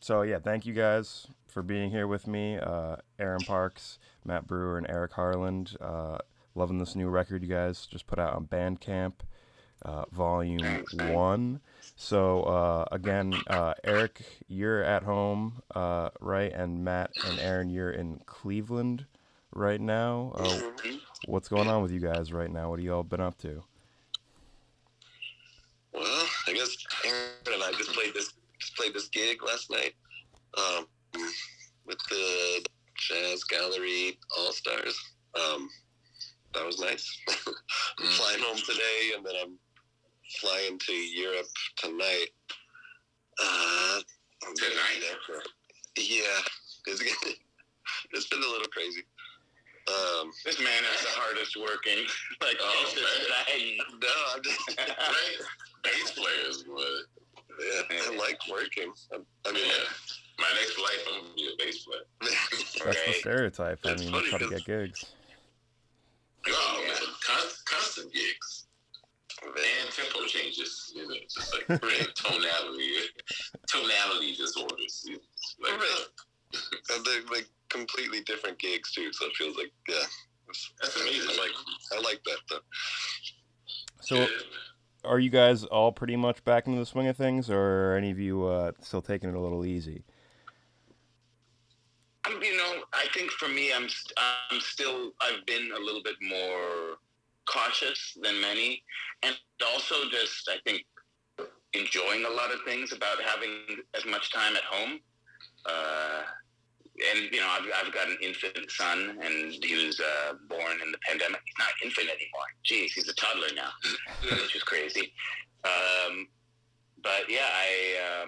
So yeah, thank you guys for being here with me. Aaron Parks, Matt Brewer, and Eric Harland. Loving this new record you guys just put out on Bandcamp, Volume Thanks, man. 1. So again, Eric, you're at home, right? And Matt and Aaron, you're in Cleveland right now. Mm-hmm. What's going on with you guys right now? What have you all been up to? Well, I guess Aaron and I just played this gig last night um, with the Jazz Gallery All Stars. That was nice. I'm flying home today, and then I'm flying to Europe tonight. Yeah, it's been a little crazy. This man is the hardest working. Like, No, I'm just Bass players would. Yeah, I like working. I mean, my next life, I'm gonna be a bass player. That's the stereotype. It's I mean, funny you try to 'cause- get gigs. Oh man, constant gigs and tempo changes. You know, just like tonality disorders. You know, like, And they're like completely different gigs too, so it feels like that's amazing. I like that though. So, are you guys all pretty much back into the swing of things, or are any of you still taking it a little easy? I think for me, I've been a little bit more cautious than many, and also just, I think, enjoying a lot of things about having as much time at home. And I've got an infant son, and he was born in the pandemic. He's not infant anymore. Jeez, he's a toddler now, which is crazy. But yeah,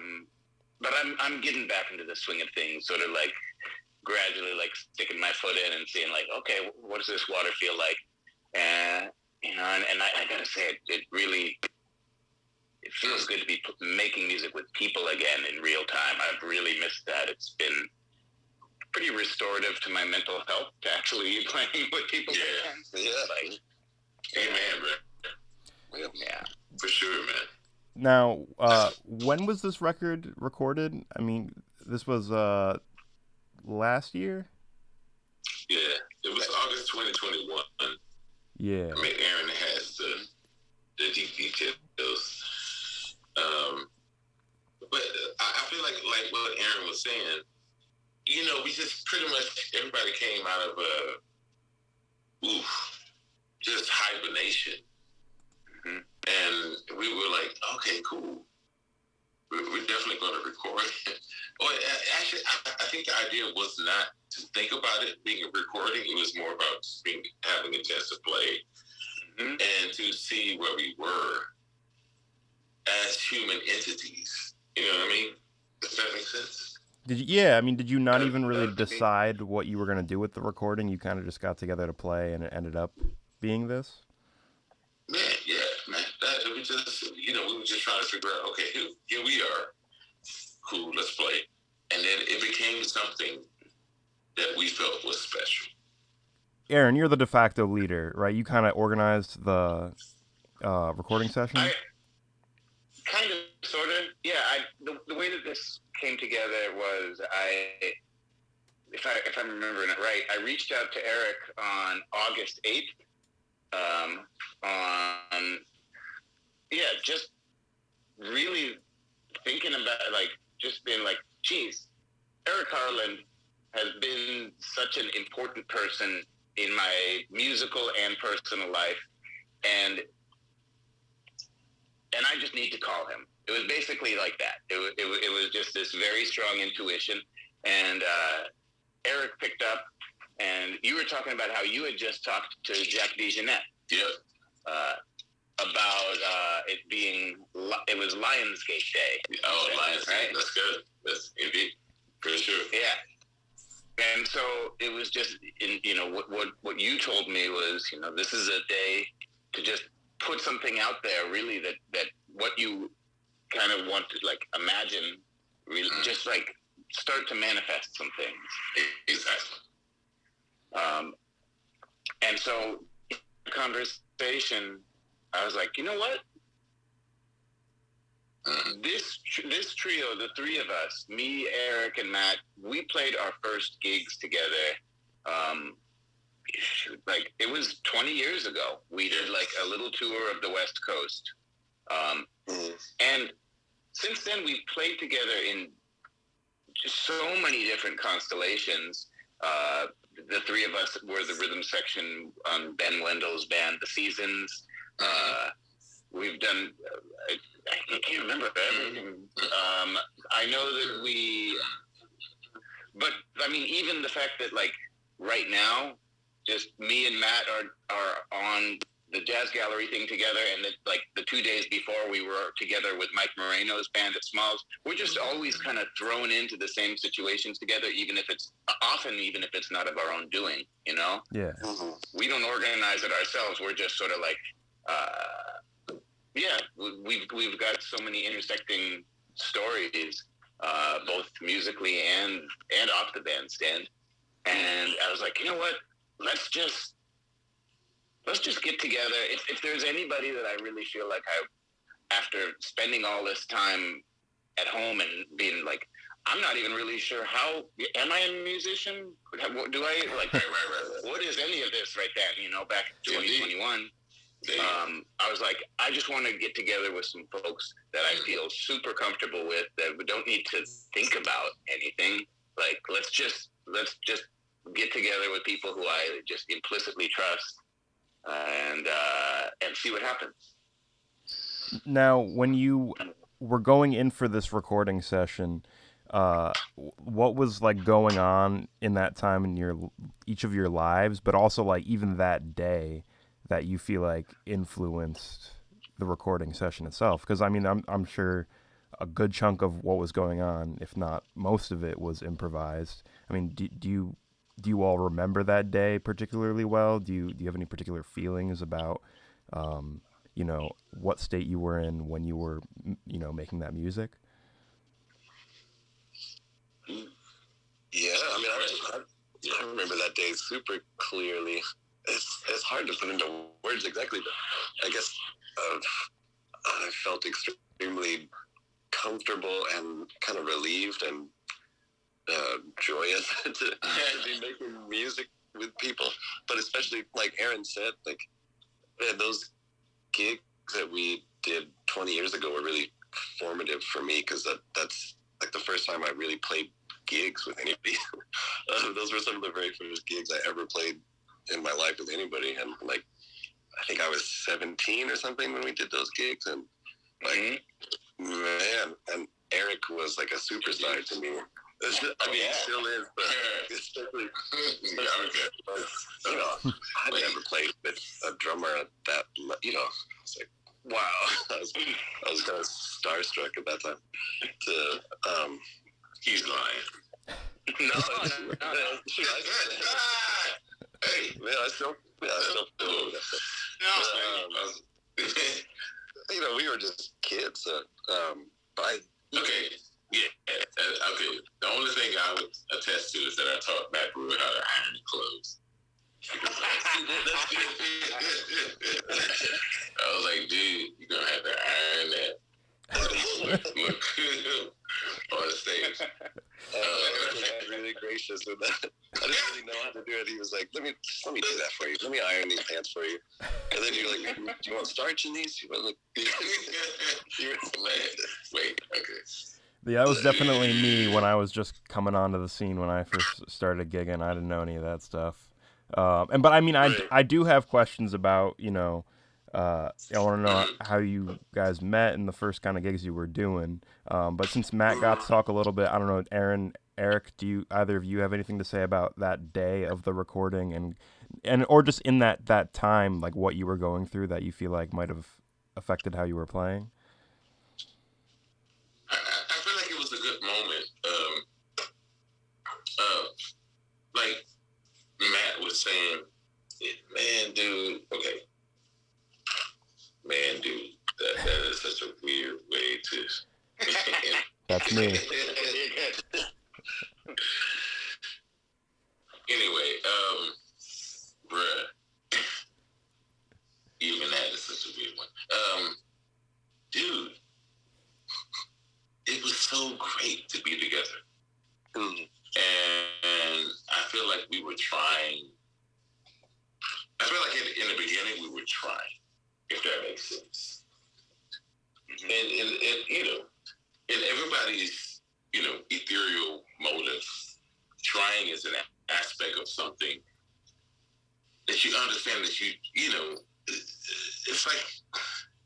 but I'm getting back into the swing of things, sort of like gradually like sticking my foot in and seeing like, okay, what does this water feel like? And I gotta say, it really feels good to be making music with people again in real time. I've really missed that. It's been pretty restorative to my mental health to actually be playing with people again. Yeah. Amen, bro. Yeah. For sure, man. Now, when was this record recorded? I mean, this was last year? Yeah, it was August 2021. Yeah. I mean, Aaron has the deep details. But I feel like what Aaron was saying, we just pretty much, everybody came out of just hibernation. Mm-hmm. And we were like, okay, cool. We're definitely going to record it. Well, actually, I think the idea was not to think about it being a recording. It was more about just having a chance to play and to see where we were as human entities. You know what I mean? Does that make sense? Did you not even really decide what you were going to do with the recording? You kind of just got together to play, and it ended up being this? Man. We just, we were just trying to figure out, okay, here we are. Cool, let's play. And then it became something that we felt was special. Aaron, you're the de facto leader, right? You kind of organized the recording session? Kind of, sort of. Yeah, the way that this came together was if I'm remembering it right, I reached out to Eric on August 8th just really thinking about, like, just being like, geez, Eric Harland has been such an important person in my musical and personal life, and I just need to call him. It was basically like that. It was just this very strong intuition, and Eric picked up, and you were talking about how you had just talked to Jack DeJohnette. Yeah. About it was Lionsgate Day. Oh, Lionsgate, right? That's good. That's indeed, for sure. Yeah. And so it was just, what you told me was, this is a day to just put something out there, really, that what you kind of want to, like, imagine, really, just, like, start to manifest some things. Exactly. And so, in the conversation, I was like, you know what? This trio, the three of us, me, Eric, and Matt, we played our first gigs together. Like it was 20 years ago. We did like a little tour of the West Coast, and since then we've played together in just so many different constellations. The three of us were the rhythm section on Ben Wendell's band, The Seasons. We've done, I can't remember everything. I know that but I mean, even the fact that like right now, just me and Matt are on the Jazz Gallery thing together, and that like the 2 days before we were together with Mike Moreno's band at Smalls. We're just always kind of thrown into the same situations together, even if it's not of our own doing, you know? Yeah. We don't organize it ourselves. We're just sort of like, we've got so many intersecting stories, both musically and off the bandstand. And I was like, you know what? Let's just get together. If there's anybody that I really feel like after spending all this time at home and being like, I'm not even really sure am I a musician? Do I like, right. What is any of this right then? You know, back in 2021, I was like, I just want to get together with some folks that I feel super comfortable with, that we don't need to think about anything. Like, let's just get together with people who I just implicitly trust. And see what happens. Now, when you were going in for this recording session, what was like going on in that time in each of your lives, but also like even that day that you feel like influenced the recording session itself? Because I mean, I'm sure a good chunk of what was going on, if not most of it, was improvised. I mean, do you all remember that day particularly well? Do you have any particular feelings about, what state you were in when you were, making that music? Yeah, I mean, I remember that day super clearly. It's hard to put into words exactly, but I guess I felt extremely comfortable and kind of relieved and joyous to be making music with people. But especially, like Aaron said, like those gigs that we did 20 years ago were really formative for me, because that's like the first time I really played gigs with anybody. Those were some of the very first gigs I ever played in my life with anybody, and like I think I was 17 or something when we did those gigs, and like man, and Eric was like a superstar to me. I mean, he still is, but especially I never played with a drummer that, it's like, wow. I was kind of starstruck at that time. He's lying. No. Hey, man, I still feel that. We were just kids. Okay. Yeah, okay. The only thing I would attest to is that I taught Matt Brewer how to iron clothes. I was like, dude, you're going to have to iron that. Look good on stage. Really gracious with that. I didn't really know how to do it. He was like, let me do that for you. Let me iron these pants for you. And then you're like, do you want starch in these? You want Wait, okay. Yeah, that was definitely me when I was just coming onto the scene when I first started gigging. I didn't know any of that stuff. But I mean, I do have questions about, I want to know how you guys met and the first kind of gigs you were doing. But since Matt got to talk a little bit, I don't know, Aaron, Eric, do you either of you have anything to say about that day of the recording and or just in that time, like what you were going through that you feel like might have affected how you were playing? I feel like it was a good moment. Like Matt was saying, man, dude, that is such a weird way to. That's me. Anyway, bruh, even that is such a weird one. Dude, trying. I feel like in the beginning we were trying, if that makes sense. And you know, in everybody's, you know, ethereal motive, trying is an aspect of something that you understand that you know, it's like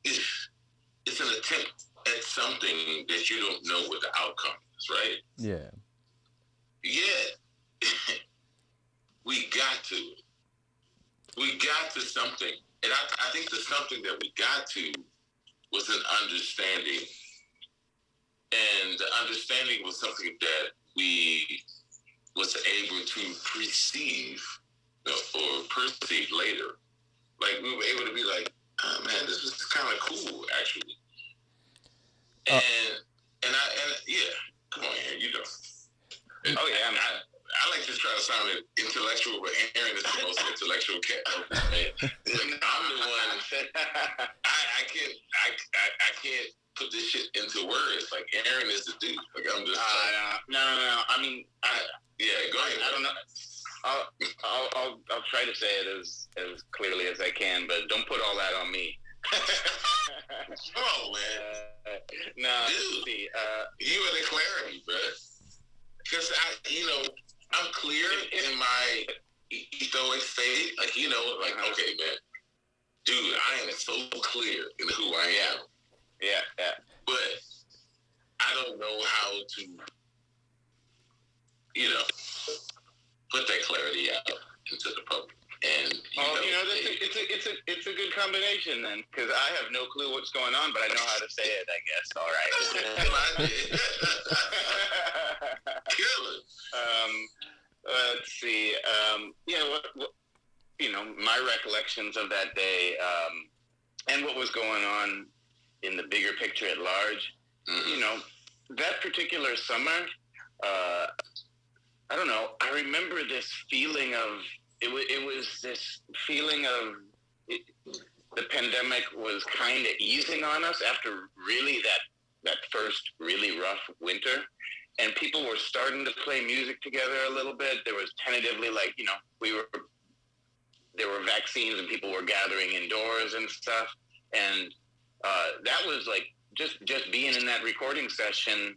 it's an attempt at something that you don't know what the outcome is, right? Yeah. Yeah. We got to something. And I think the something that we got to was an understanding. And the understanding was something that we was able to perceive or perceive later. Like, we were able to be like, oh man, this is kind of cool, actually. And yeah, come on, Aaron, you know. Oh yeah, I like to try to sound intellectual, but Aaron is the most intellectual cat. Man. I'm the one. I can't put this shit into words. Like, Aaron is the dude. Like, I'm just. No. I mean, yeah, go ahead. I don't know. I'll try to say it as clearly as I can, but don't put all that on me. Come on, man. No, dude, see, you are the clarity, bro. Because I'm clear in my etheric state. Like, you know, like, okay, man, dude, I am so clear in who I am. Yeah. But I don't know how to, you know, put that clarity out into the public. And it's a good combination then, because I have no clue what's going on, but I know how to say it. I guess. All right. Killer. Let's see. You know, my recollections of that day, and what was going on in the bigger picture at large. Mm-hmm. You know, that particular summer, I don't know. I remember this feeling of. It was this feeling of the pandemic was kind of easing on us after really that first really rough winter, and people were starting to play music together a little bit. There was tentatively, like, you know, there were vaccines and people were gathering indoors and stuff, and that was like just being in that recording session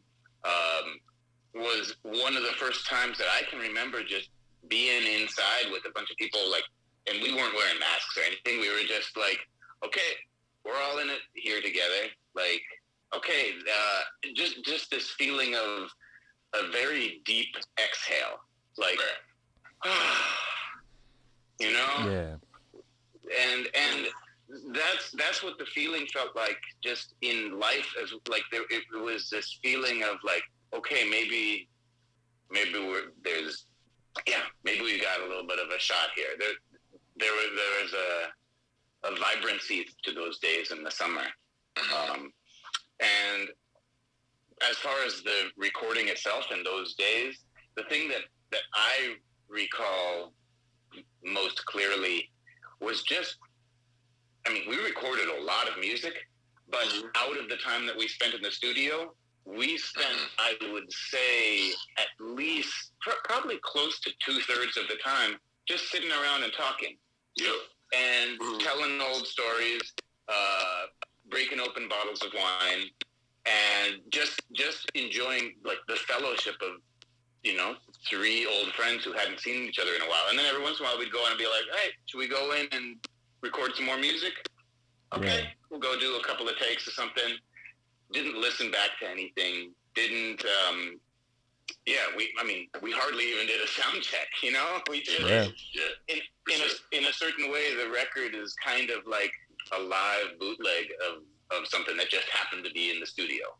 was one of the first times that I can remember just being inside with a bunch of people, like, and we weren't wearing masks or anything. We were just like, okay, we're all in it here together. Like, okay, just this feeling of a very deep exhale, like, you know, yeah, and that's what the feeling felt like, just in life, as like it was this feeling of like, okay, maybe maybe we got a little bit of a shot here. There was a vibrancy to those days in the summer. And as far as the recording itself in those days, the thing that I recall most clearly was just, I mean, we recorded a lot of music, but out of the time that we spent in the studio, we spent, I would say, at least probably close to 2/3 of the time just sitting around and talking. Yep. And telling old stories, breaking open bottles of wine, and just enjoying, like, the fellowship of, you know, 3 old friends who hadn't seen each other in a while. And then every once in a while we'd go in and be like, hey, should we go in and record some more music? Okay, we'll go do a couple of takes or something. Didn't listen back to anything. Didn't, we hardly even did a sound check, you know? We just, in a certain way, the record is kind of like a live bootleg of something that just happened to be in the studio.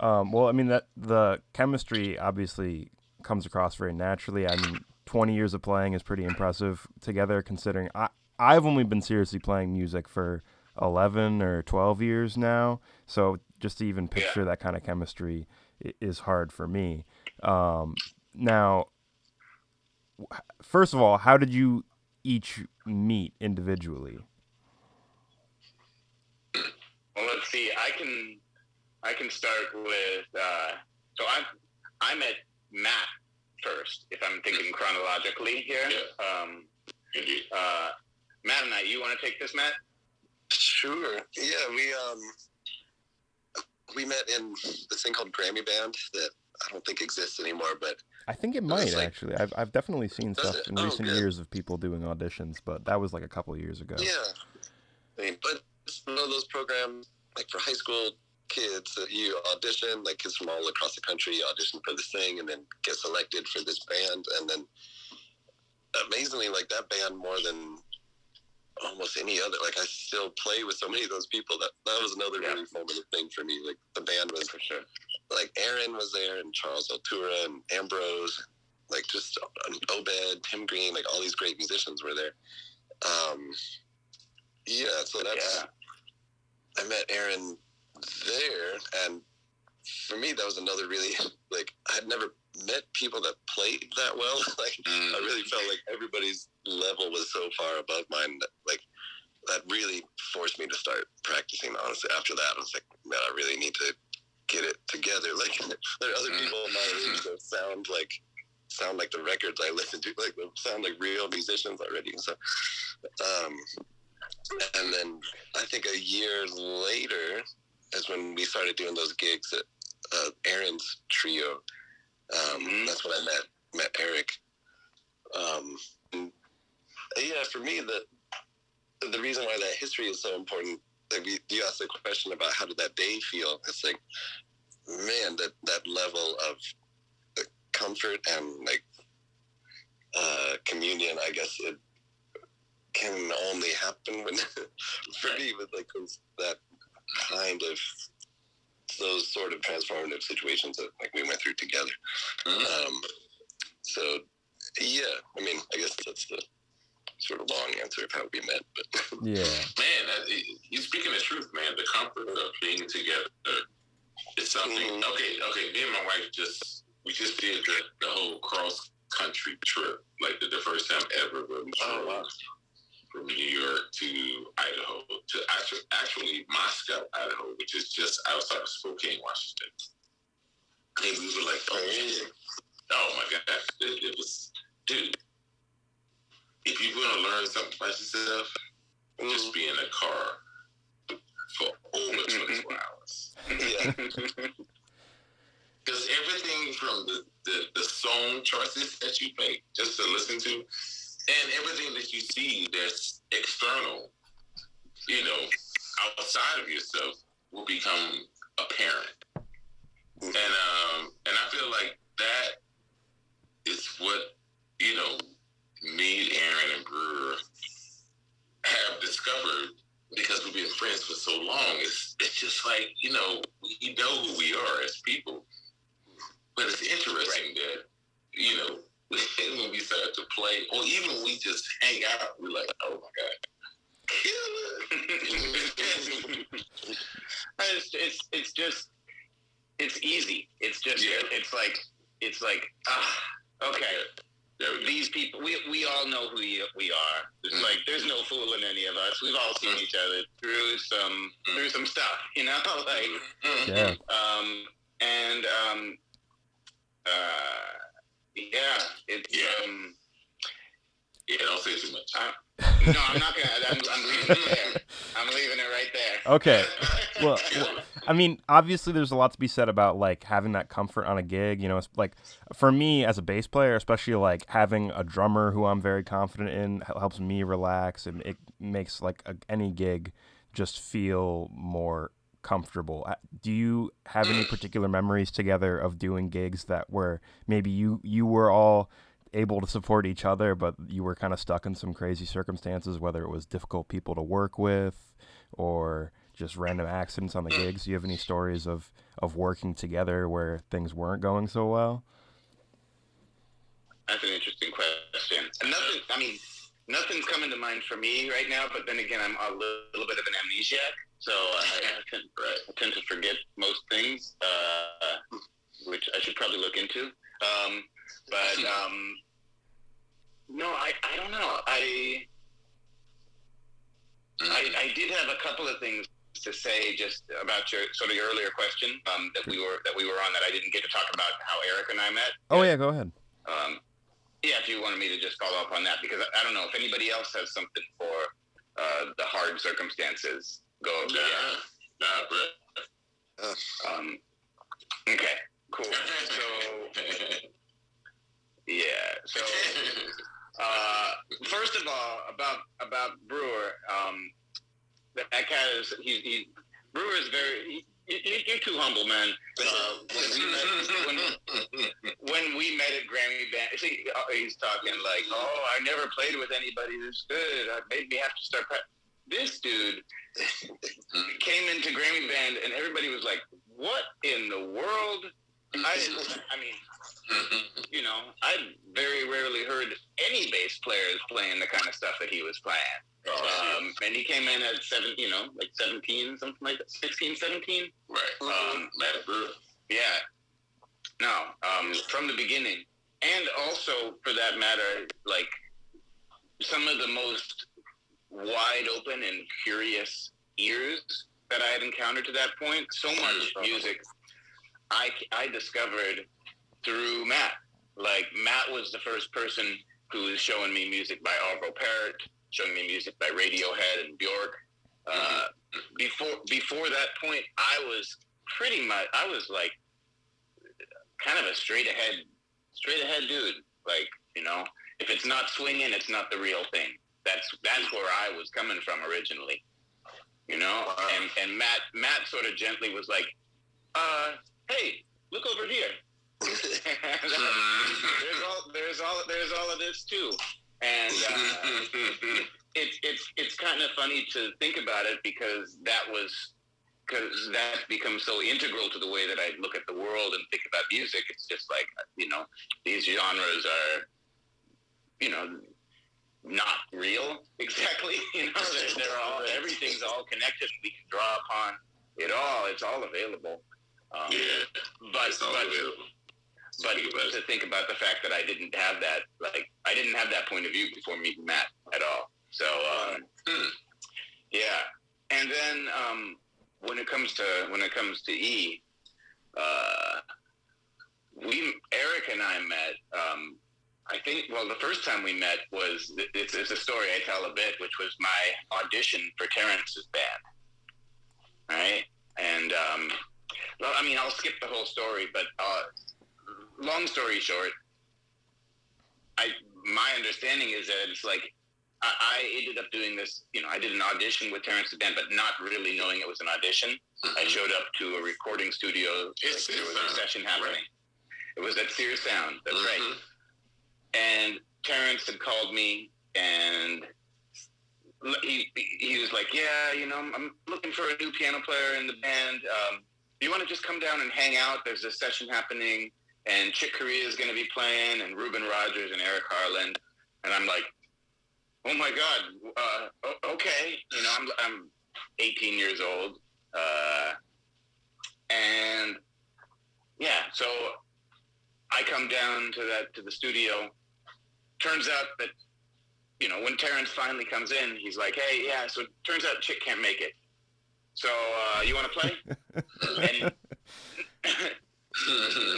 Well, I mean, that the chemistry obviously comes across very naturally. I mean, 20 years of playing is pretty impressive together, considering I've only been seriously playing music for 11 or 12 years now, so just to even picture that kind of chemistry is hard for me. Now, first of all, how did you each meet individually? Well, let's see. I can start with. So I met Matt first, if I'm chronologically here. Yeah. Indeed. Matt and I, you want to take this, Matt? Sure. Yeah, we met in this thing called Grammy Band that I don't think exists anymore, but I think it might actually. I've definitely seen stuff in recent good. years of people doing auditions, but that was like a couple of years ago. Yeah, but it's one of those programs like for high school kids that you audition, like kids from all across the country audition for this thing and then get selected for this band, and then amazingly, like that band more than almost any other, like I still play with so many of those people. That was another really formative thing for me. Like the band was for sure. Like Aaron was there, and Charles Altura, and Ambrose, like just Obed, Tim Green, like all these great musicians were there. So that's I met Aaron there, and for me that was another really like I'd never met people that played that well. Like I really felt like everybody's level was so far above mine that like that really forced me to start practicing. Honestly, after that I was like, man, I really need to get it together. Like there are other people in my age that sound like the records I listen to, like they sound like real musicians already. So and then I think a year later is when we started doing those gigs at Aaron's trio. That's when I met Eric. For me, the reason why that history is so important, like you asked the question about how did that day feel. It's like, man, that level of comfort and like communion, I guess it can only happen when for me with like that kind of those sort of transformative situations that like we went through together. So yeah, I mean, I guess that's the sort of long answer of how we met, but yeah, man, you're speaking the truth, man. The comfort of being together is something. Okay. Me and my wife we just did the whole cross country trip, like the first time ever where we drove from New York to Idaho to actually Moscow, Idaho, which is just outside of Spokane, Washington. And we were like, oh my God, it was, dude. If you're going to learn something about yourself, just be in a car for over 24 hours. Yeah. Because everything from the song choices that you make just to listen to, and everything that you see that's external, outside of yourself will become apparent. And I feel like that is what, me, Aaron, and Brewer have discovered because we've been friends for so long. It's just like, we know who we are as people. But it's interesting that, when we start to play, or even when we just hang out, we're like, oh my God, killer. It's easy. It's just, it's like, okay. These people, we all know who we are. It's like there's no fooling any of us. We've all seen each other through some stuff, like yeah. Don't say too much. No, I'm not gonna. I'm leaving it there. I'm leaving it right there. Okay. Well, I mean, obviously, there's a lot to be said about like having that comfort on a gig. It's like for me as a bass player, especially like having a drummer who I'm very confident in helps me relax, and it makes like any gig just feel more comfortable. Do you have any particular memories together of doing gigs that were maybe you were all able to support each other, but you were kind of stuck in some crazy circumstances, whether it was difficult people to work with or just random accidents on the gigs? Do you have any stories of working together where things weren't going so well? That's an interesting question. Nothing's coming to mind for me right now, but then again, I'm a little bit of an amnesiac, so I tend to forget most things, which I should probably look into. No, I don't know. I did have a couple of things to say just about your earlier question that we were on that I didn't get to talk about how Eric and I met. Oh yeah, go ahead. Yeah, if you wanted me to just follow up on that, because I don't know if anybody else has something for the hard circumstances. Go. Nah, bro. Okay, cool. So, yeah. So, first of all, about Brewer, that cat is Brewer is very. You're too humble, man. When we met at Grammy Band, see, he's talking like, "Oh, I never played with anybody this good. It made me have to start." This dude came into Grammy Band, and everybody was like, "What in the world?" I mean, you know, I very rarely heard any bass players playing the kind of stuff that he was playing. And he came in at 17, something like that, 16, 17. Right. Matt Brewer. Yeah. No, from the beginning. And also, for that matter, like, some of the most wide open and curious ears that I had encountered to that point. So much music I discovered through Matt. Like, Matt was the first person who was showing me music by Arvo Pärt, showing me music by Radiohead and Bjork. Before that point, I was like kind of a straight ahead dude. Like, you know, if it's not swinging, it's not the real thing. That's where I was coming from originally. You know, and Matt sort of gently was like, hey, look over here. there's all of this too, and it's kind of funny to think about it because that's become so integral to the way that I look at the world and think about music. It's just like, you know, these genres are, you know, not real exactly. You know, they're all, everything's all connected. We can draw upon it all. It's all available. But to think about the fact that I didn't have that point of view before meeting Matt at all. So yeah, and then when it comes to E, Eric and I met. I think, well, the first time we met was, it's a story I tell a bit, which was my audition for Terrence's band. All right, and well, I mean, I'll skip the whole story, but long story short, my understanding is that it's like I ended up doing this. You know, I did an audition with Terrence's band, but not really knowing it was an audition. Mm-hmm. I showed up to a recording studio. There was a session happening. Right. It was at Sears Sound. That's right. And Terrence had called me, and he was like, "Yeah, you know, I'm looking for a new piano player in the band. Do you want to just come down and hang out? There's a session happening, and Chick Corea is going to be playing, and Ruben Rogers and Eric Harland." And I'm like, "Oh my God, okay." You know, I'm 18 years old, and yeah, so I come down to the studio. Turns out that, you know, when Terrence finally comes in, he's like, "Hey, yeah, so it turns out Chick can't make it. So you want to play?" And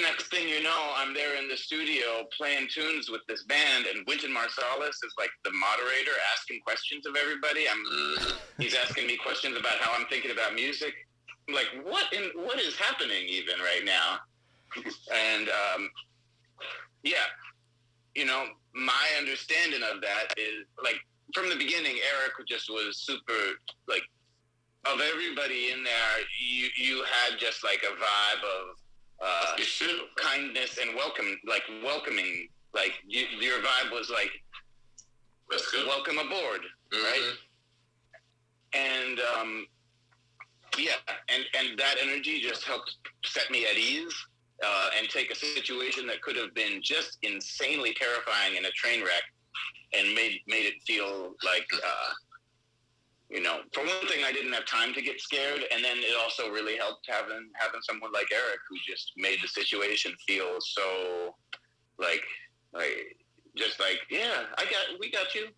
next thing you know, I'm there in the studio playing tunes with this band, and Wynton Marsalis is like the moderator, asking questions of everybody. He's asking me questions about how I'm thinking about music. I'm like, what is happening even right now? And yeah, you know, my understanding of that is, like, from the beginning, Eric just was super, like, of everybody in there, you had just like a vibe of kindness and welcoming. Like, your vibe was like, welcome aboard, right? And yeah, and that energy just helped set me at ease. And take a situation that could have been just insanely terrifying in a train wreck, and made it feel like, you know, for one thing, I didn't have time to get scared, and then it also really helped having someone like Eric who just made the situation feel so like just like, yeah, we got you.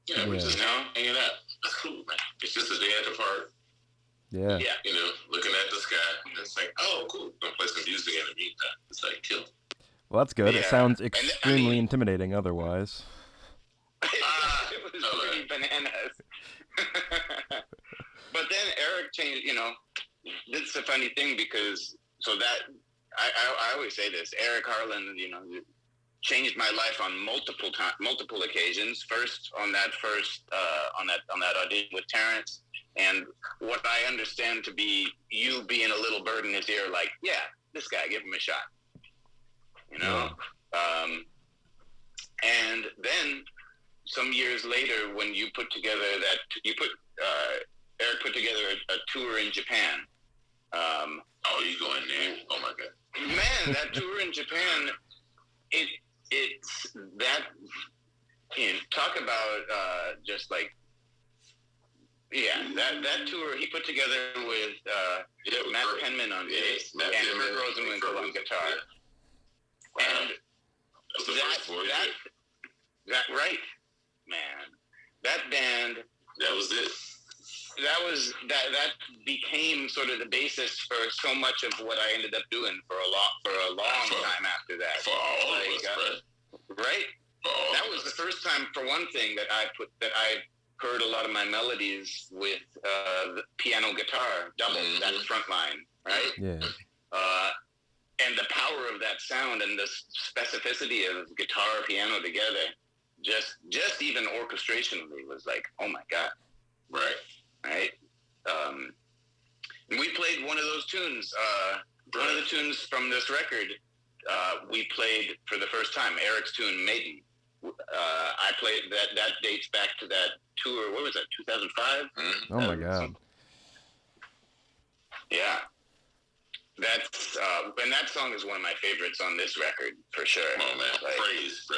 Yeah, we're just hanging out. That's cool, man. It's just a day at the park. Yeah. Yeah. You know, looking at the sky. It's like, oh, cool. Gonna play some music in the meantime. It's like, kill. Well, that's good. It Yeah. sounds And extremely intimidating otherwise. it was pretty bananas. But then Eric changed, this is a funny thing because, so that, I always say this, Eric Harland, changed my life on multiple occasions. First on that audition with Terrence, and what I understand to be you being a little bird in his ear, like, yeah, this guy, give him a shot, Yeah. And then some years later, when you put together Eric put together a tour in Japan. Oh, you going there? Oh my God, man, that tour in Japan, it's that, talk about just like, that tour he put together with Matt Penman on bass and Kurt Rosenwinkel on guitar. Yeah. Wow. And That's the first voyage. that right, man, that band, That was it. that became sort of the basis for so much of what I ended up doing for a long time after that. For all of us, right? That was the first time, for one thing, that I heard a lot of my melodies with the piano guitar double, that front line, right? Yeah. And the power of that sound and the specificity of guitar piano together, just even orchestrationally was like, oh my God. Right. And we played one of those tunes, one of the tunes from this record, we played for the first time, Eric's tune, Maiden. I played that dates back to that tour, what was that, 2005? Oh my God. Yeah. That's, and that song is one of my favorites on this record, for sure. Oh man, praise,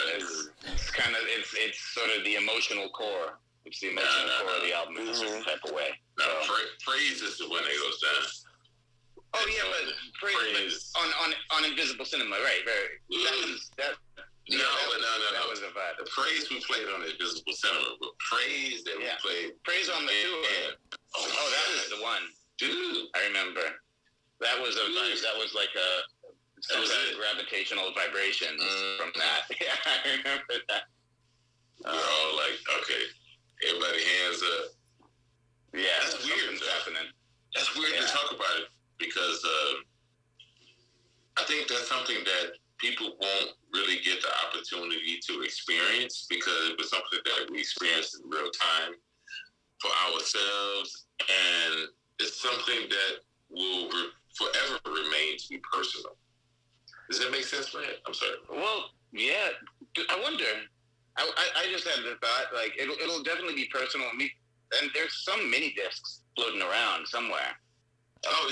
It's kind of, it's sort of the emotional core. It's the emotional core of the album in a certain type of way. No, praise is the one that goes down. Oh yeah, but praise on Invisible Cinema, right? That was a vibe. The praise we played on Invisible Cinema, but praise that we played. Praise on the tour. Oh, that was the one, dude. I remember. That was a vibe. That was like some gravitational vibrations from that. Yeah, I remember that. We're all like, okay, everybody hands up. Yeah, that's weird. Happening. That's weird to talk about it because I think that's something that people won't really get the opportunity to experience because it was something that we experienced in real time for ourselves, and it's something that will forever remain to be personal. Does that make sense, man? I'm sorry. Well, yeah. I wonder. I just had the thought, like, it'll definitely be personal. And there's some mini discs floating around somewhere. Oh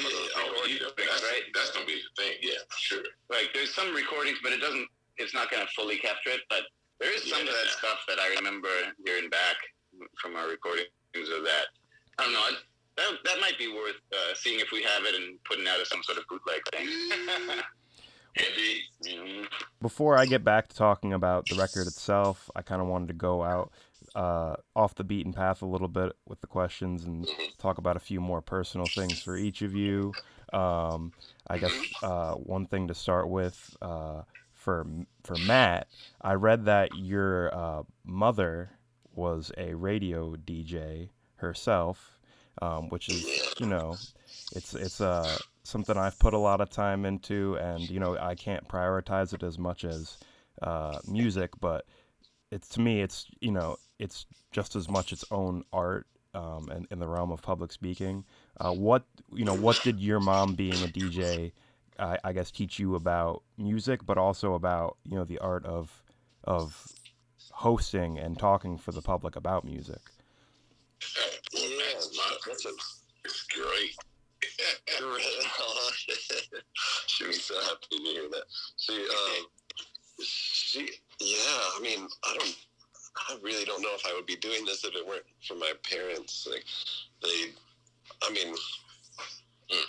yeah, right? That's gonna be the thing. Yeah, sure. Like, there's some recordings, but it's not gonna fully capture it. But there is some of that stuff that I remember hearing back from our recordings of that. I don't know. That might be worth seeing if we have it and putting out as some sort of bootleg thing. Before I get back to talking about the record itself, I kind of wanted to go out off the beaten path a little bit with the questions and talk about a few more personal things for each of you. I guess one thing to start with for Matt, I read that your mother was a radio DJ herself, which is, it's something I've put a lot of time into, and I can't prioritize it as much as music, but to me it's just as much its own art, and in the realm of public speaking. What did your mom being a DJ, I guess, teach you about music, but also about the art of hosting and talking for the public about music? It's great. She was so happy to hear that. I mean, I really don't know if I would be doing this if it weren't for my parents. Like,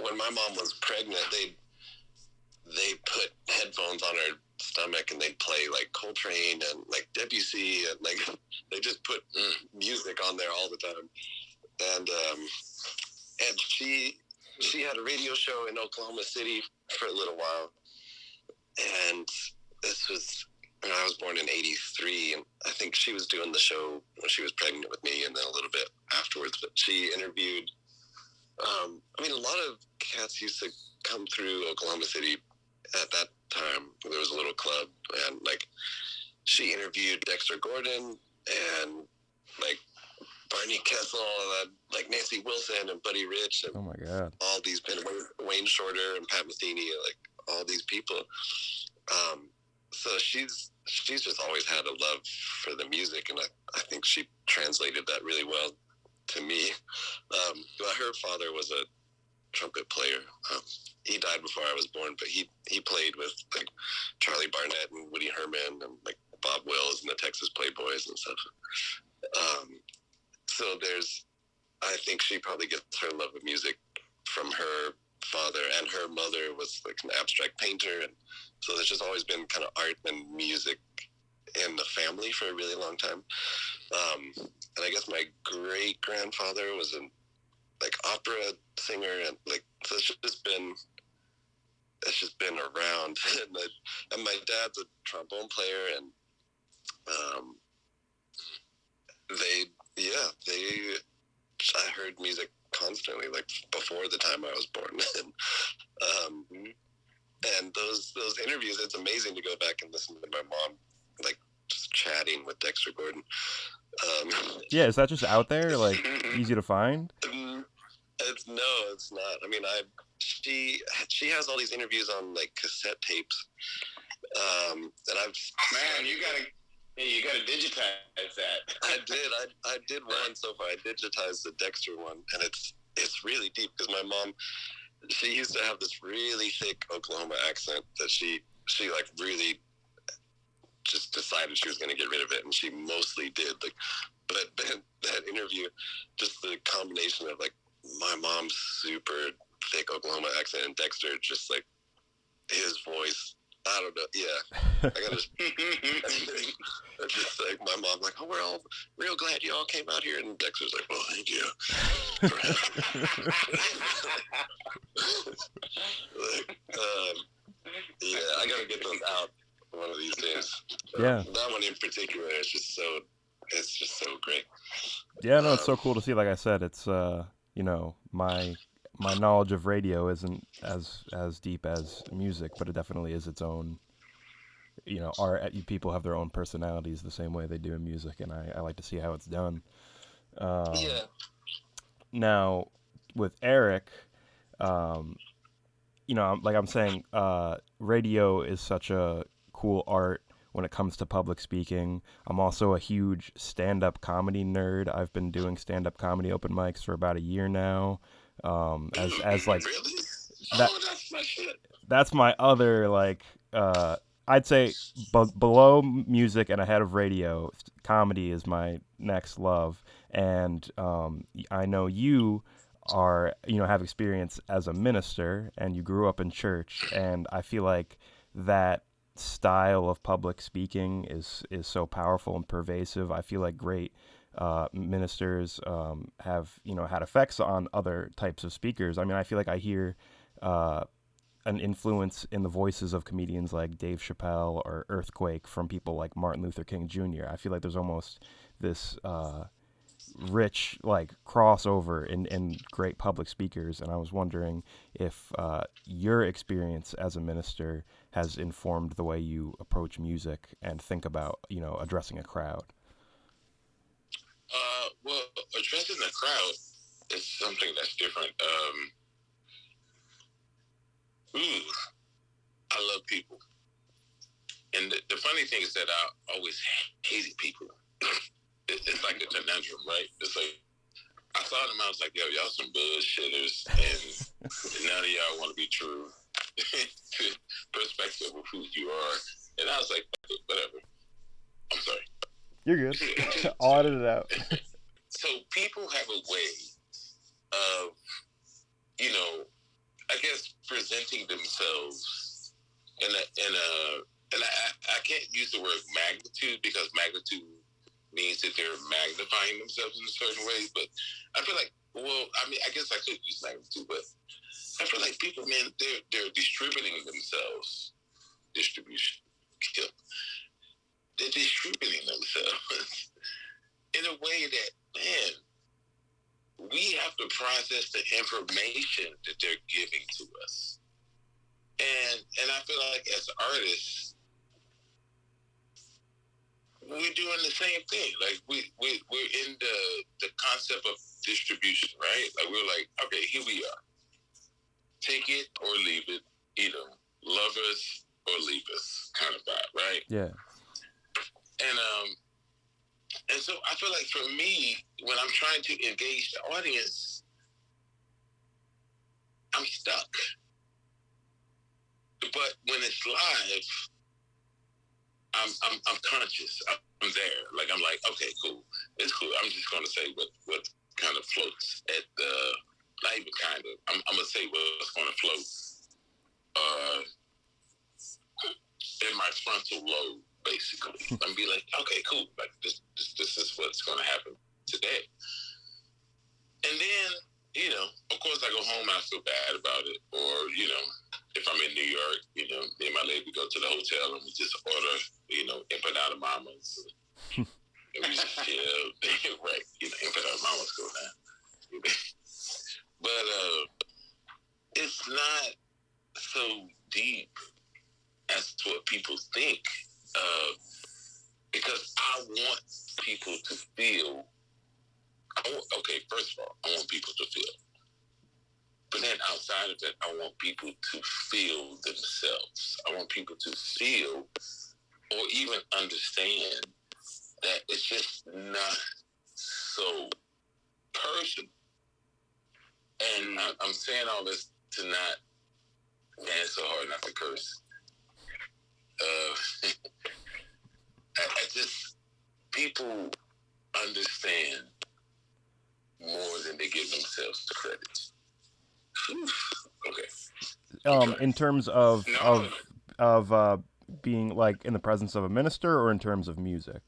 when my mom was pregnant, they put headphones on her stomach and they'd play like Coltrane and like Debussy, and like they just put music on there all the time. And she had a radio show in Oklahoma City for a little while, and born in '83, and I think she was doing the show when she was pregnant with me, and then a little bit afterwards. But she interviewed. I mean, a lot of cats used to come through Oklahoma City at that time. There was a little club, and like she interviewed Dexter Gordon and like Barney Kessel, like Nancy Wilson and Buddy Rich, and Oh my God. all these Wayne Shorter and Pat Metheny, like all these people. So she's just always had a love for the music, and I think she translated that really well to me. But her father was a trumpet player. He died before I was born, but he played with like Charlie Barnett and Woody Herman and like Bob Wills and the Texas Playboys and stuff. So I think she probably gets her love of music from her father, and her mother was like an abstract painter, and so there's just always been kind of art and music in the family for a really long time. And I guess my great grandfather was an like opera singer, and like so it's just been around. And my dad's a trombone player, and I heard music constantly, like before the time I was born. And those interviews, it's amazing to go back and listen to my mom, like just chatting with Dexter Gordon. Yeah, is that just out there, like easy to find? It's not. I mean, she has all these interviews on like cassette tapes, and I've Man, you gotta digitize that. I did one so far. I digitized the Dexter one, and it's really deep because my mom, she used to have this really thick Oklahoma accent that she like really just decided she was going to get rid of it, and she mostly did. Like, but that interview, just the combination of like my mom's super thick Oklahoma accent and Dexter, just like his voice. I don't know. Yeah, I gotta just like my mom, like, oh, we're all real glad you all came out here, and Dexter's like, well, thank you. Like, yeah, I gotta get those out one of these days. Yeah, that one in particular is just so great. yeah, no, it's so cool to see. Like I said, it's you know, my knowledge of radio isn't as deep as music, but it definitely is its own. You know, art. People have their own personalities the same way they do in music, and I like to see how it's done. Yeah. Now, with Eric, you know, like I'm saying, radio is such a cool art when it comes to public speaking. I'm also a huge stand-up comedy nerd. I've been doing stand-up comedy open mics for about a year now. As like Really? that, Oh, that's my shit. that's my other like I'd say below music and ahead of radio, comedy is my next love. And I know you have experience as a minister, and you grew up in church, and I feel like that style of public speaking is so powerful and pervasive. I feel like great ministers have had effects on other types of speakers. I mean, I feel like I hear an influence in the voices of comedians like Dave Chappelle or Earthquake from people like Martin Luther King Jr. I feel like there's almost this rich like crossover in great public speakers, and I was wondering if your experience as a minister has informed the way you approach music and think about addressing a crowd. Well, addressing the crowd is something that's different. I love people, and the funny thing is that I always hated people. It's like a conundrum, right? It's like I saw them, I was like, yo, y'all some bullshitters, and none of y'all want to be true. Perspective of who you are, and I was like, whatever. I'm sorry. You're good. I'll edit it out. So people have a way of, I guess presenting themselves in a and I can't use the word magnitude because magnitude means that they're magnifying themselves in a certain way. But I feel like, I guess I could use magnitude, but I feel like people, man, they're distributing themselves. Distribution. distributing themselves in a way that, man, we have to process the information that they're giving to us. And I feel like as artists, we're doing the same thing. Like we're in the concept of distribution, right? Like we're like, okay, here we are. Take it or leave it, love us or leave us kind of vibe, right? Yeah. And so I feel like for me, when I'm trying to engage the audience, I'm stuck. But when it's live, I'm conscious. I'm there. Like I'm like, okay, cool. It's cool. I'm just gonna say what kind of floats at the, not even kind of. I'm gonna say what's gonna float in my frontal lobe, basically. I'm be like, okay, cool. Like this is what's gonna happen today. And then, of course I go home and I feel bad about it. Or, if I'm in New York, me and my lady go to the hotel and we just order, empanada mamas. And we just chill. Right. Empanada mamas go down. But it's not so deep as to what people think. Because I want people to feel. First of all, I want people to feel. But then outside of that, I want people to feel themselves. I want people to feel or even understand that it's just not so personal. And I'm saying all this to not, man, it's so hard not to curse. I just, people understand more than they give themselves credit. Okay. In terms of being like in the presence of a minister, or in terms of music?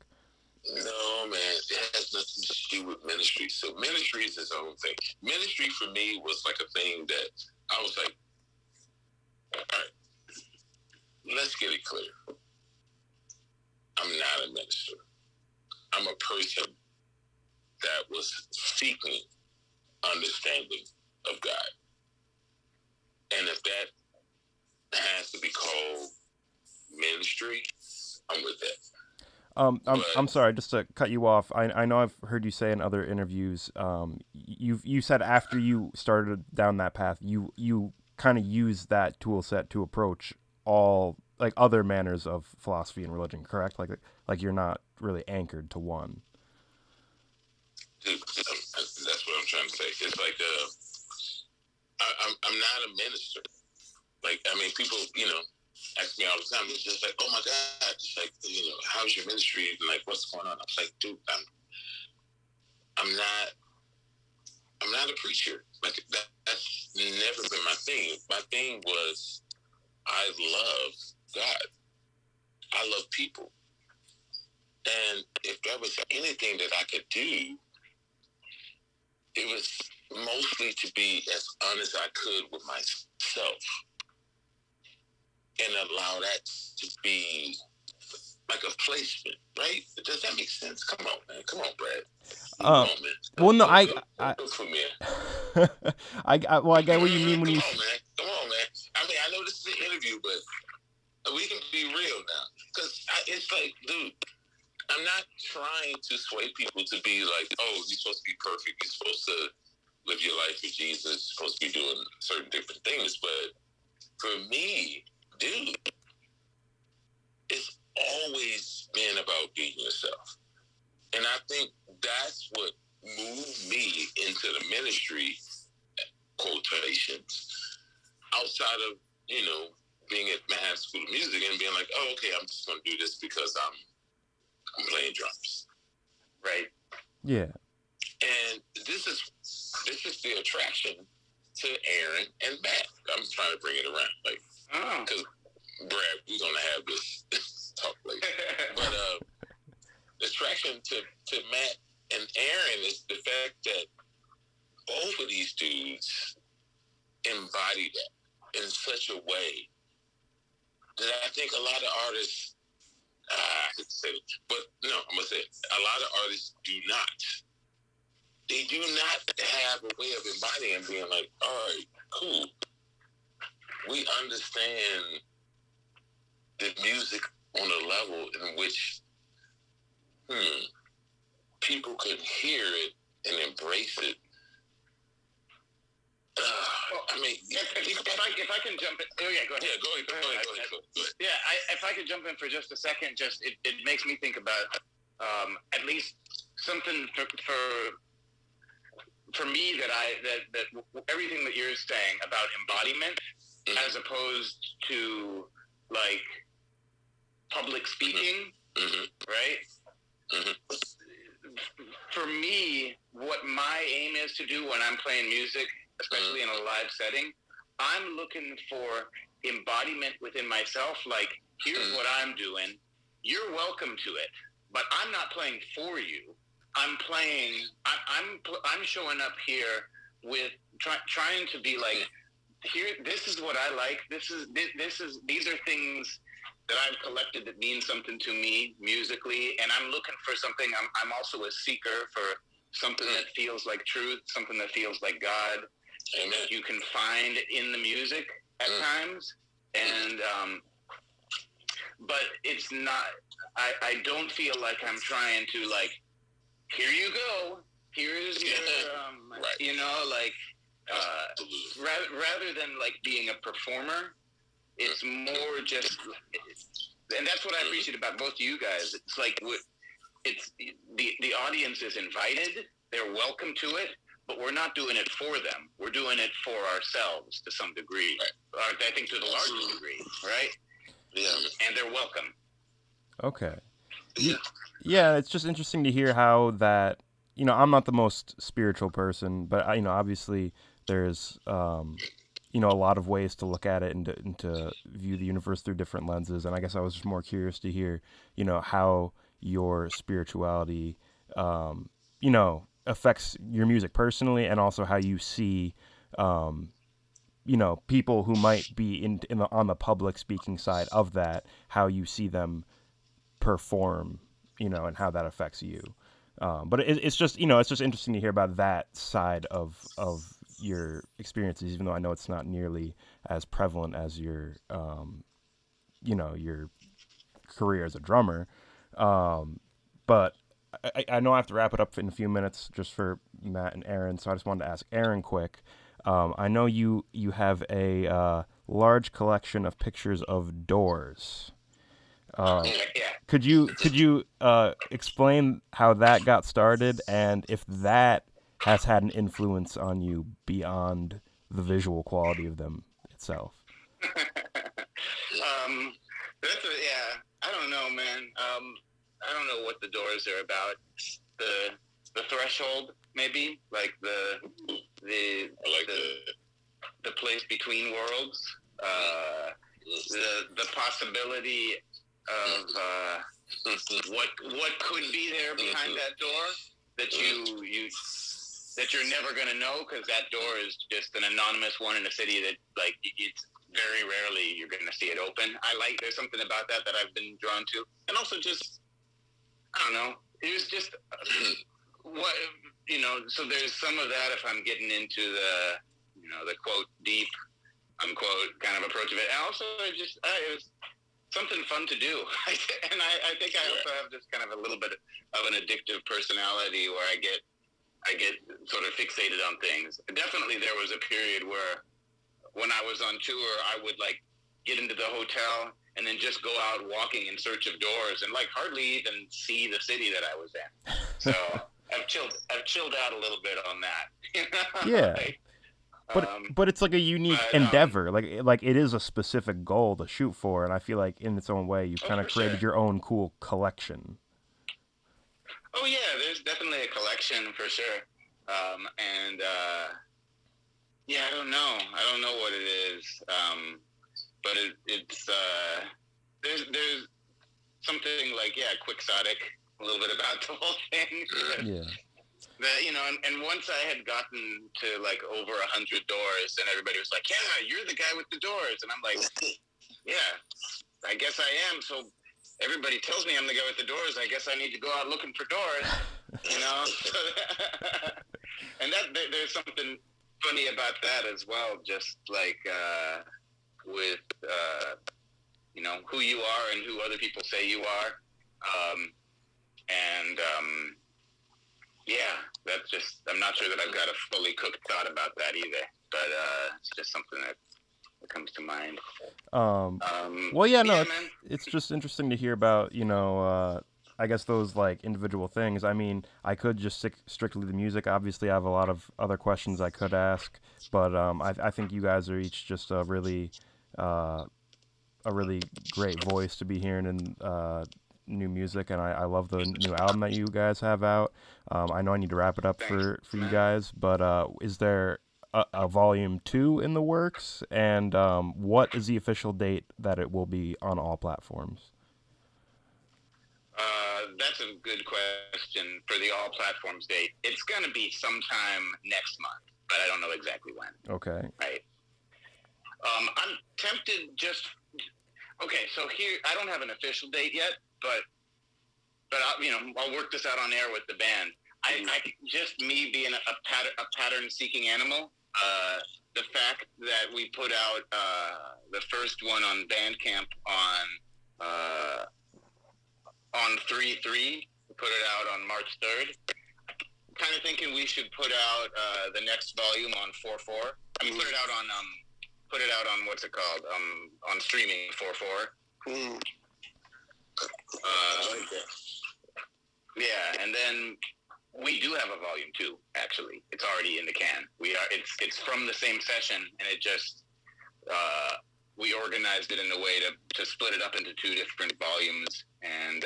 No, man, it has nothing to do with ministry. So ministry is its own thing. Ministry for me was like a thing that I was like, all right, let's get it clear. I'm not a minister. I'm a person that was seeking understanding of God. And if that has to be called ministry, I'm with that. I'm sorry, just to cut you off. I know I've heard you say in other interviews, you said after you started down that path, you kind of used that tool set to approach all like other manners of philosophy and religion, correct? Like you're not really anchored to one. Dude, that's what I'm trying to say. It's like I'm not a minister. Like, I mean, people, ask me all the time. It's just like, oh my God, it's like, how's your ministry? And like, what's going on? I was like, dude, I'm not a preacher. Like that's never been my thing. My thing was, I love God. I love people. And if there was anything that I could do, it was mostly to be as honest as I could with myself and allow that to be like a placement, right? Does that make sense? Come on, man. Come on, Brad. Come on, man. Well, no, Go for me. I get what you mean when you. Come on, man. I mean, I know this is an interview, but we can be real now. Because it's like, dude, I'm not trying to sway people to be like, oh, you're supposed to be perfect. You're supposed to live your life with Jesus. You're supposed to be doing certain different things. But for me, dude, it's always been about being yourself. And I think that's what moved me into the ministry, quotations, outside of, being at Manhattan School of Music and being like, oh, okay, I'm just going to do this because I'm playing drums, right? Yeah. And this is the attraction to Aaron and Matt. I'm trying to bring it around, like, because Brad, we're gonna have this talk later. But the attraction to Matt and Aaron is the fact that both of these dudes embody that in such a way that I think a lot of artists hate to say it, but no, I'm gonna say it. A lot of artists do not. They do not have a way of embodying and being like, all right, cool. We understand the music on a level in which people could hear it and embrace it. I mean, if I can jump in, go ahead. Yeah, go ahead. Yeah, if I could jump in for just a second, it makes me think about at least something for me that everything that you're saying about embodiment, as opposed to like public speaking, right? For me, what my aim is to do when I'm playing music, especially in a live setting, I'm looking for embodiment within myself. Like, here's what I'm doing. You're welcome to it, but I'm not playing for you. I'm showing up here with trying to be like, here. This is what I like. These are things that I've collected that mean something to me musically, and I'm looking for something. I'm also a seeker for something that feels like truth, something that feels like God, and that you can find in the music at times. And but it's not. I don't feel like I'm trying to like. Here you go. Here's your, right. You know, like rather than like being a performer. It's more just, and that's what I appreciate about both of you guys. It's like, it's the audience is invited, they're welcome to it, but we're not doing it for them. We're doing it for ourselves to some degree. Right. Or I think to the largest degree, right? Yeah. And they're welcome. Okay. Yeah, it's just interesting to hear how that, you know, I'm not the most spiritual person, but you know, obviously there's you know, a lot of ways to look at it and to view the universe through different lenses. And I guess I was just more curious to hear, you know, how your spirituality, you know, affects your music personally, and also how you see, you know, people who might be on the public speaking side of that, how you see them perform, you know, and how that affects you. But it's just, you know, it's just interesting to hear about that side of your experiences, even though I know it's not nearly as prevalent as your, you know, your career as a drummer. But I know I have to wrap it up in a few minutes just for Matt and Aaron. So I just wanted to ask Aaron quick. I know you have a large collection of pictures of doors. Could you explain how that got started, and if that has had an influence on you beyond the visual quality of them itself? I don't know, man. I don't know what the doors are about. The threshold, maybe, like the place between worlds. The possibility of what could be there behind that door that you're never going to know, because that door is just an anonymous one in a city that, like, it's very rarely you're going to see it open. There's something about that I've been drawn to. And also just, I don't know, it was just what, you know, so there's some of that if I'm getting into the, you know, the quote deep unquote kind of approach of it. And also it was something fun to do. And I think I also have this kind of a little bit of an addictive personality where I get sort of fixated on things. Definitely there was a period where when I was on tour, I would like get into the hotel and then just go out walking in search of doors and like hardly even see the city that I was in. So I've chilled out a little bit on that. Yeah. Like, but it's like a unique endeavor. Like it is a specific goal to shoot for, and I feel like in its own way, you kind of created your own cool collection. Oh yeah, there's definitely a collection for sure. Yeah, I don't know what it is. But it's there's something like, quixotic a little bit about the whole thing. Yeah. That, you know, and once I had gotten to like over 100 doors, and everybody was like, "Yeah, you're the guy with the doors," and I'm like, "Yeah, I guess I am." So everybody tells me I'm the guy with the doors. I guess I need to go out looking for doors, you know. And there's something funny about that as well. Just like with you know, who you are and who other people say you are, and yeah, that's just, I'm not sure that I've got a fully cooked thought about that either, but it's just something that comes to mind. Well, yeah, no, Yeah, it's just interesting to hear about, you know, I guess those like individual things. I mean, I could just stick strictly to the music. Obviously, I have a lot of other questions I could ask, but I think you guys are each just a really great voice to be hearing in new music, and I love the new album that you guys have out. I know I need to wrap it up Thanks, for you man. guys, but is there a volume 2 in the works, and what is the official date that it will be on all platforms? That's a good question for the all platforms date. It's going to be sometime next month, but I don't know exactly when. Okay. Right. I'm tempted just. Okay, so here I don't have an official date yet, but you know, I'll work this out on air with the band. I just me being a pattern seeking animal. The fact that we put out the first one on Bandcamp on 3/3, we put it out on March 3rd. Kind of thinking we should put out the next volume on 4/4. I mean, put it out on what's it called? On streaming 4/4. Yeah, and then we do have a volume 2. Actually, it's already in the can. It's from the same session, and it just we organized it in a way to split it up into 2 different volumes and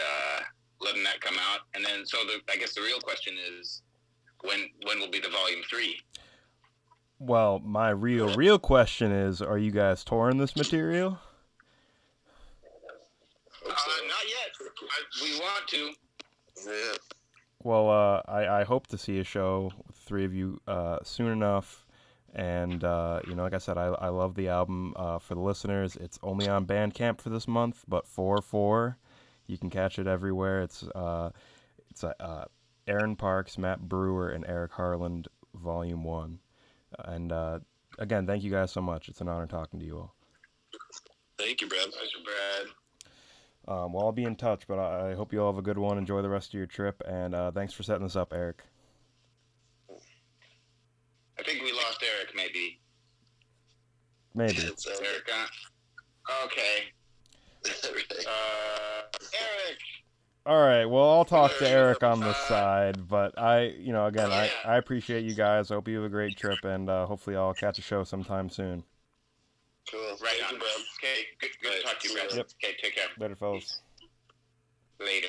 letting that come out. And then I guess the real question is when will be the volume 3? Well, my real question is, are you guys touring this material? Not yet. We want to. Yeah. Well, I hope to see a show with the 3 of you soon enough. And, you know, like I said, I love the album. For the listeners, it's only on Bandcamp for this month, but 4/4, you can catch it everywhere. It's Aaron Parks, Matt Brewer, and Eric Harland, Volume 1. And, again, thank you guys so much. It's an honor talking to you all. Thank you, Brad. Pleasure, Brad. Well, I'll be in touch, but I hope you all have a good one. Enjoy the rest of your trip, and thanks for setting this up, Eric. I think we lost Eric, maybe. Maybe. Eric, okay. Eric. All right. Well, I'll talk to Eric on the side, but again, I appreciate you guys. I hope you have a great trip, and hopefully I'll catch a show sometime soon. Cool. Right on, Brad. Okay, good to talk to you, Brad. Yep. Okay, take care. Later, fellas. Later.